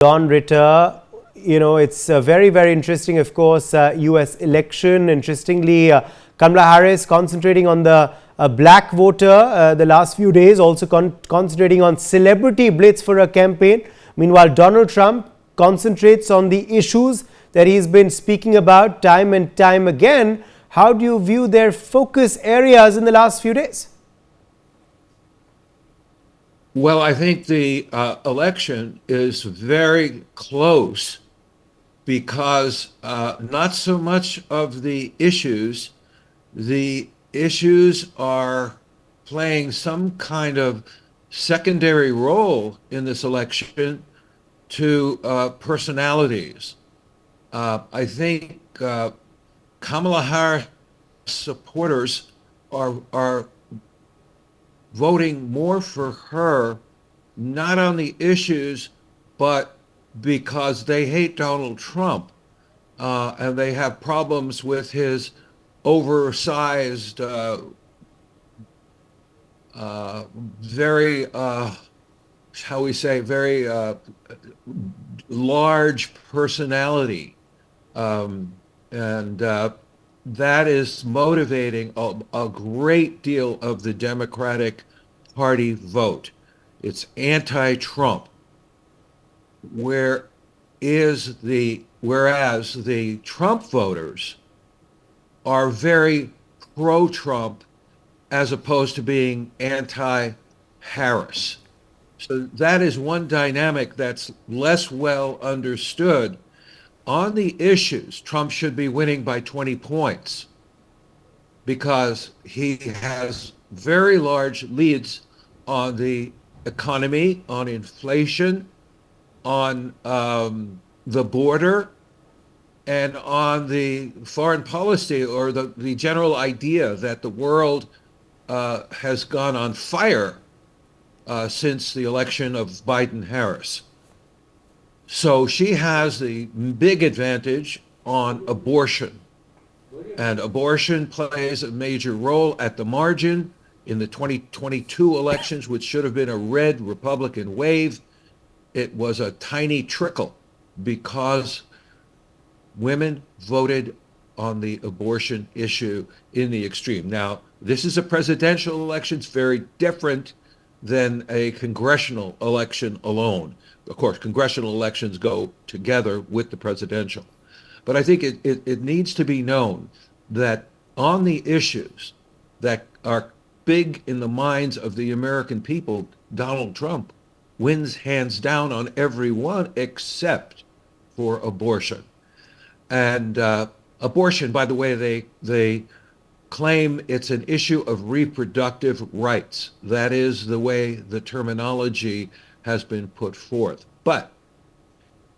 Don Ritter. It's very, very interesting, of course, US election. Interestingly, Kamala Harris concentrating on the black voter the last few days, also concentrating on celebrity blitz for a campaign. Meanwhile, Donald Trump concentrates on the issues that he's been speaking about time and time again. How do you view their focus areas in the last few days? Well, I think the election is very close because not so much of the issues are playing some kind of secondary role in this election to personalities. I think Kamala Harris supporters are voting more for her, not on the issues, but because they hate Donald Trump and they have problems with his oversized, very, how we say, very large personality. That is motivating a great deal of the Democratic Party vote. It's anti-Trump. Whereas the Trump voters are very pro-Trump as opposed to being anti-Harris. So that is one dynamic that's less well understood. On the issues, Trump should be winning by 20 points because he has very large leads on the economy, on inflation, on the border, and on the foreign policy, or the general idea that the world has gone on fire since the election of Biden-Harris. So she has the big advantage on abortion. And abortion plays a major role at the margin in the 2022 elections, which should have been a red Republican wave. It was a tiny trickle because women voted on the abortion issue in the extreme. Now, this is a presidential election. It's very different than a congressional election alone. Of course, congressional elections go together with the presidential. But I think it needs to be known that on the issues that are big in the minds of the American people, Donald Trump wins hands down on every one except for abortion. And abortion, by the way, they claim it's an issue of reproductive rights. That is the way the terminology has been put forth. But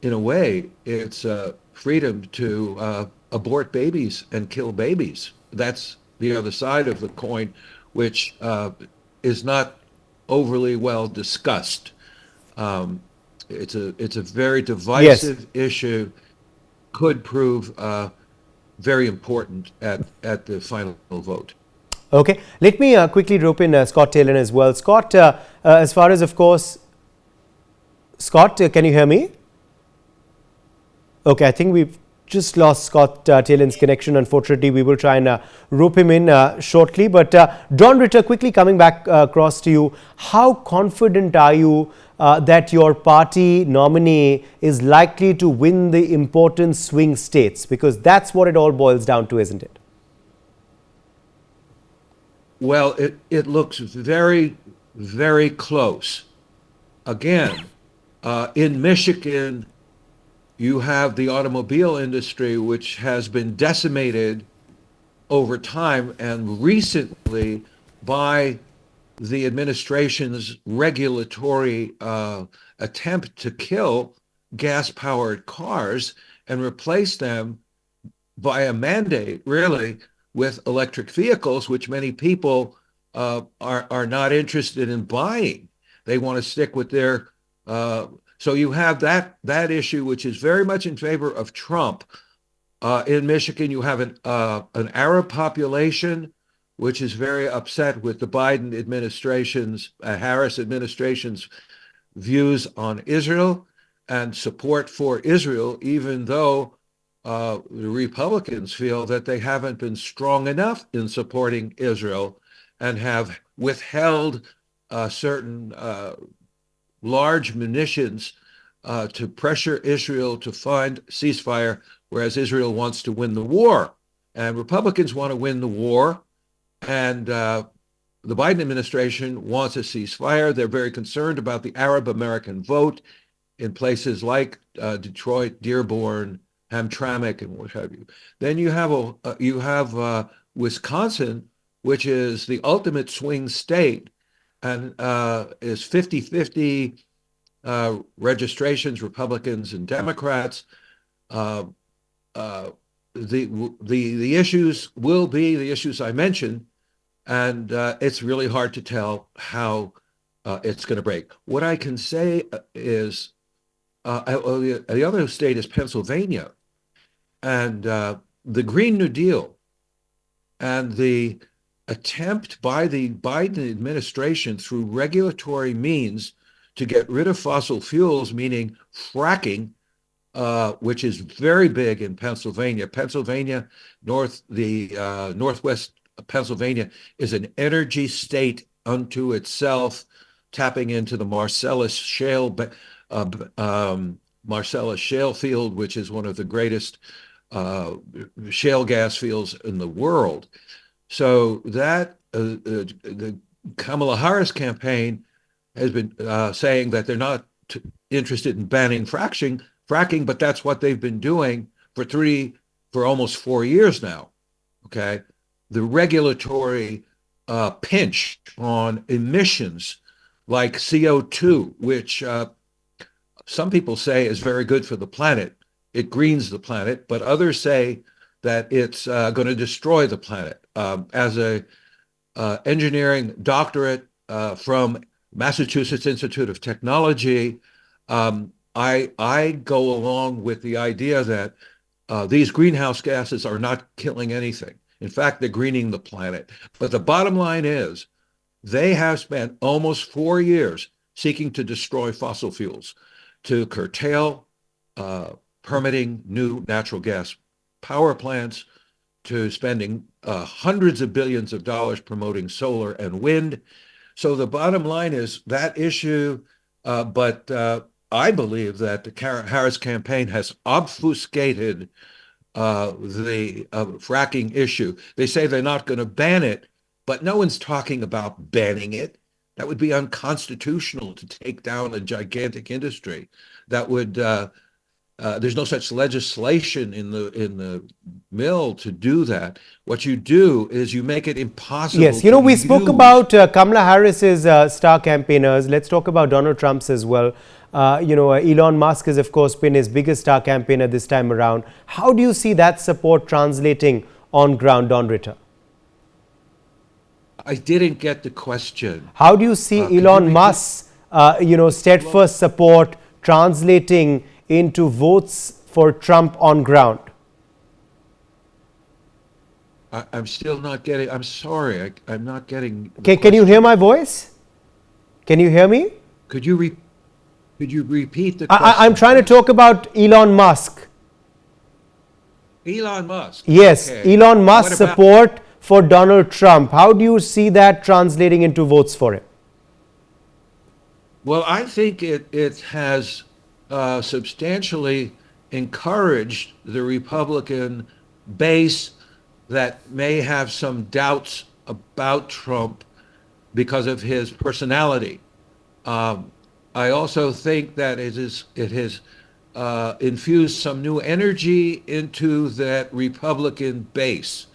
in a way, it's freedom to abort babies and kill babies. That's the other side of the coin, which is not overly well discussed. It's a very divisive issue, could prove very important at the final vote. Okay, let me quickly rope in Scott Taylor as well. Scott, as far as, of course, Scott, can you hear me? Okay, I think we've just lost Scott Taylor's connection. Unfortunately, we will try and rope him in shortly. But Don Ritter, quickly coming back across to you, how confident are you that your party nominee is likely to win the important swing states? Because that's what it all boils down to, isn't it? Well, it looks very, very close. Again, in Michigan, you have the automobile industry, which has been decimated over time and recently by the administration's regulatory attempt to kill gas-powered cars and replace them by a mandate, really, with electric vehicles, which many people are not interested in buying. They want to stick with their so you have that issue, which is very much in favor of Trump. In Michigan, you have an Arab population, which is very upset with the Biden administration's, Harris administration's views on Israel. and support for Israel, even though the Republicans feel that they haven't been strong enough in supporting Israel and have withheld certain large munitions to pressure Israel to find ceasefire, whereas Israel wants to win the war. And Republicans want to win the war, and the Biden administration wants a ceasefire. They're very concerned about the Arab American vote in places like Detroit, Dearborn, Hamtramck, and what have you. Then you have Wisconsin, which is the ultimate swing state, and is 50-50 registrations, Republicans and Democrats. The issues will be the issues I mentioned, and it's really hard to tell how it's going to break. What I can say is the other state is Pennsylvania, and the Green New Deal and the attempt by the Biden administration through regulatory means to get rid of fossil fuels, meaning fracking, which is very big in Pennsylvania. Northwest Pennsylvania is an energy state unto itself, tapping into the Marcellus shale field, which is one of the greatest shale gas fields in the world. So that the Kamala Harris campaign has been saying that they're not interested in banning fracking, but that's what they've been doing for almost 4 years now. Okay, the regulatory pinch on emissions like CO2, which some people say is very good for the planet. It greens the planet, but others say that it's going to destroy the planet. As a engineering doctorate from Massachusetts Institute of Technology, I go along with the idea that these greenhouse gases are not killing anything. In fact, they're greening the planet. But the bottom line is they have spent almost 4 years seeking to destroy fossil fuels, to curtail permitting new natural gas power plants, to spending hundreds of billions of dollars promoting solar and wind. So the bottom line is that issue, but I believe that the Harris campaign has obfuscated the fracking issue. They say they're not going to ban it, but no one's talking about banning it. That would be unconstitutional to take down a gigantic industry. That would there's no such legislation in the mill to do that. What you do is you make it impossible. Yes, we spoke about Kamala Harris's star campaigners. Let's talk about Donald Trump's as well. Elon Musk has, of course, been his biggest star campaigner this time around. How do you see that support translating on ground, Don Ritter? I didn't get the question. How do you see Elon Musk's, steadfast support translating into votes for Trump on ground? I'm still not getting. I'm sorry. I'm not getting. Can you hear my voice? Can you hear me? Could you repeat the question? I'm trying to talk about Elon Musk. Elon Musk. Yes, okay. Elon Musk's support for Donald Trump. How do you see that translating into votes for him? Well, I think it has substantially encouraged the Republican base that may have some doubts about Trump because of his personality. I also think that it has infused some new energy into that Republican base.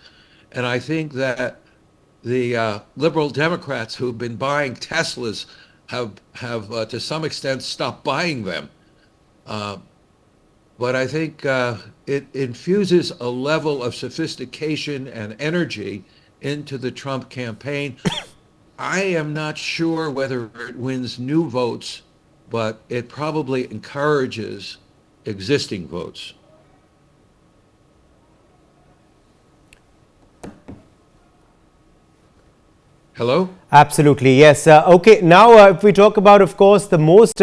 And I think that the liberal Democrats who've been buying Teslas have to some extent stopped buying them. But I think it infuses a level of sophistication and energy into the Trump campaign. I am not sure whether it wins new votes, but it probably encourages existing votes. Hello? Absolutely, yes. Okay, now if we talk about, of course, the most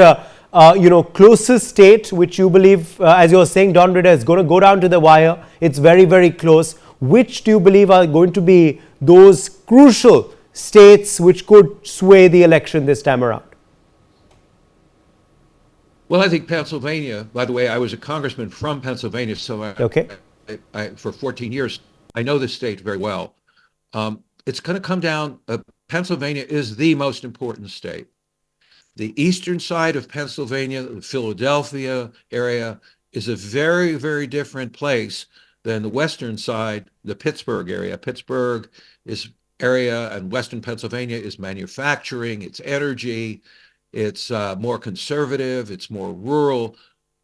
closest state, which you believe, as you're saying, Don Ritter, is going to go down to the wire. It's very, very close. Which do you believe are going to be those crucial states which could sway the election this time around? Well, I think Pennsylvania, by the way, I was a congressman from Pennsylvania, so for 14 years, I know this state very well. It's going to come down, Pennsylvania is the most important state. The eastern side of Pennsylvania, the Philadelphia area, is a very, very different place than the western side, the Pittsburgh area. Pittsburgh is area and western Pennsylvania is manufacturing, it's energy, it's more conservative, it's more rural.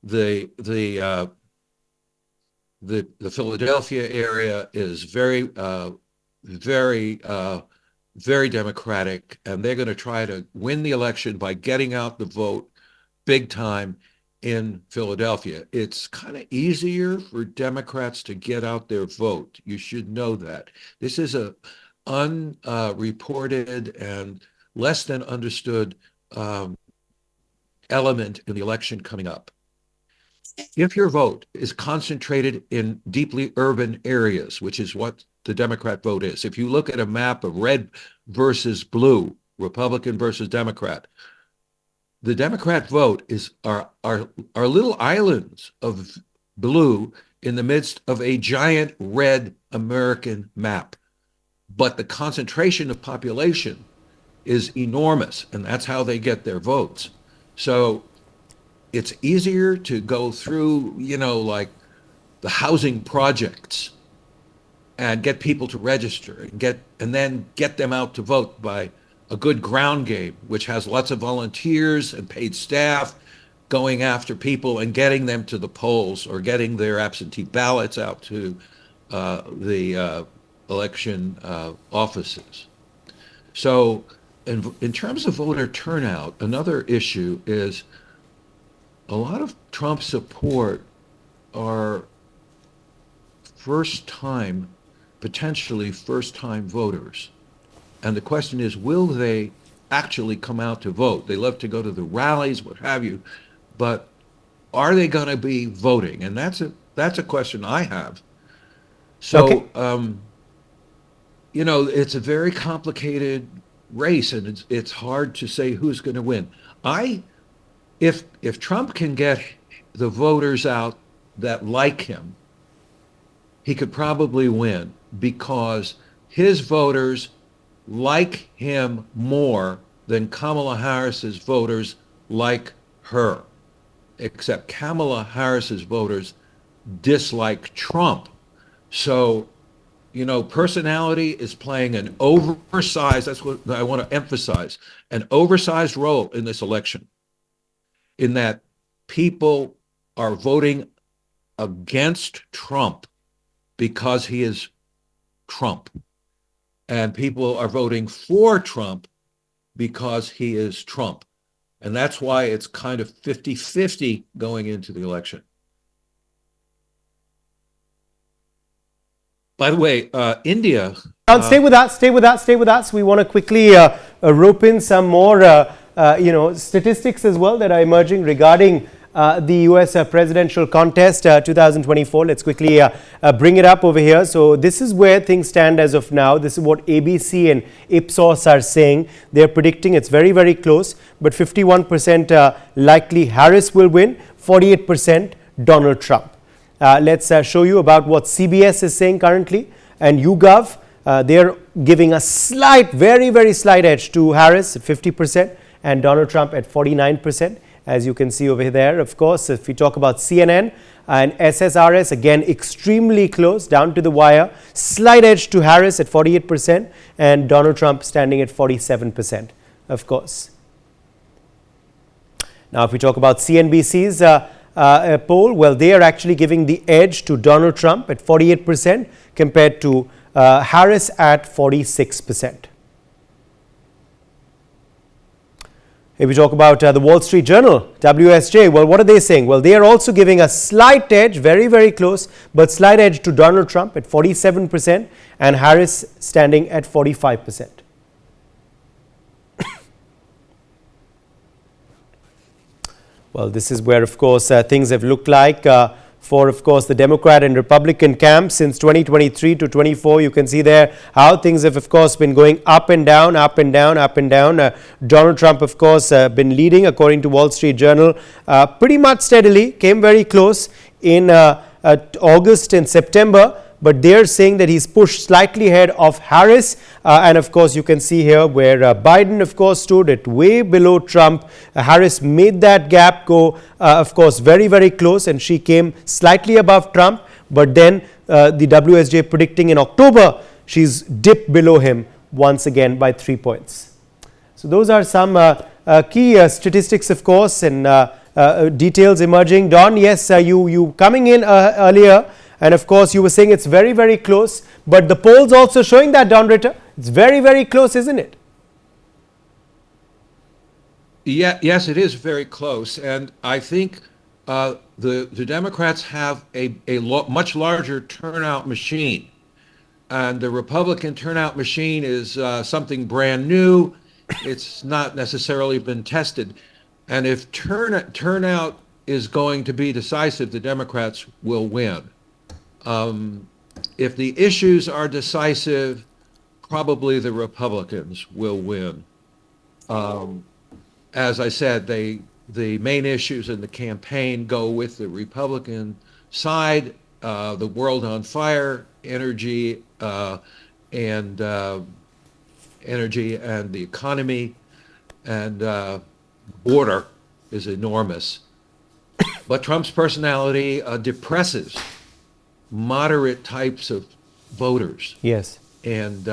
The Philadelphia area is very democratic, and they're going to try to win the election by getting out the vote big time in Philadelphia. It's kind of easier for Democrats to get out their vote. You should know that. This is a unreported and less than understood element in the election coming up. If your vote is concentrated in deeply urban areas, which is what the Democrat vote is, if you look at a map of red versus blue, Republican versus Democrat, the Democrat vote are little islands of blue in the midst of a giant red American map. But the concentration of population is enormous, and that's how they get their votes. So it's easier to go through, like the housing projects and get people to register and then get them out to vote by a good ground game, which has lots of volunteers and paid staff going after people and getting them to the polls or getting their absentee ballots out to the election offices. So in terms of voter turnout, another issue is a lot of Trump support are potentially first-time voters. And the question is, will they actually come out to vote? They love to go to the rallies, what have you, but are they going to be voting? And that's a question I have. So, okay. It's a very complicated race, and it's hard to say who's going to win. If Trump can get the voters out that like him, he could probably win because his voters like him more than Kamala Harris's voters like her, except Kamala Harris's voters dislike Trump. So, personality is playing an oversized, that's what I want to emphasize, an oversized role in this election, in that people are voting against Trump because he is Trump. And people are voting for Trump because he is Trump. And that's why it's kind of 50-50 going into the election. By the way, India... Stay with us. We want to quickly rope in some more statistics as well that are emerging regarding the US presidential contest 2024. Let's quickly bring it up over here. So this is where things stand as of now. This is what ABC and Ipsos are saying. They're predicting it's very, very close, but 51% likely Harris will win, 48% Donald Trump. Let's show you about what CBS is saying currently, and YouGov. They're giving a slight, very, very slight edge to Harris at 50% and Donald Trump at 49%. As you can see over there, of course, if we talk about CNN and SSRS, again, extremely close, down to the wire. Slight edge to Harris at 48% and Donald Trump standing at 47%, of course. Now, if we talk about CNBC's poll, well, they are actually giving the edge to Donald Trump at 48% compared to Harris at 46%. If we talk about the Wall Street Journal, WSJ, well, what are they saying? Well, they are also giving a slight edge, very, very close, but slight edge to Donald Trump at 47% and Harris standing at 45%. Well, this is where, of course, things have looked like for, of course, the Democrat and Republican camp since 2023 to 24. You can see there how things have, of course, been going up and down, up and down, up and down. Donald Trump, of course, been leading, according to Wall Street Journal, pretty much steadily, came very close in August and September. But they're saying that he's pushed slightly ahead of Harris. And of course, you can see here where Biden, of course, stood at way below Trump. Harris made that gap go, of course, very, very close. And she came slightly above Trump. But then the WSJ predicting in October, she's dipped below him once again by 3 points. So those are some key statistics, of course, and details emerging. Don, yes, you coming in earlier. And of course, you were saying it's very, very close. But the polls also showing that, Don Ritter. It's very, very close, isn't it? Yeah, yes, it is very close. And I think the Democrats have a much larger turnout machine. And the Republican turnout machine is something brand new. It's not necessarily been tested. And if turnout is going to be decisive, the Democrats will win. If the issues are decisive, probably the Republicans will win. As I said, the main issues in the campaign go with the Republican side, the world on fire, energy and the economy, and border is enormous. But Trump's personality depresses moderate types of voters. Yes. And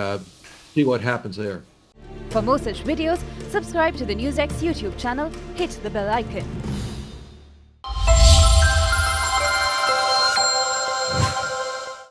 see what happens there. For more such videos, subscribe to the NewsX YouTube channel, hit the bell icon.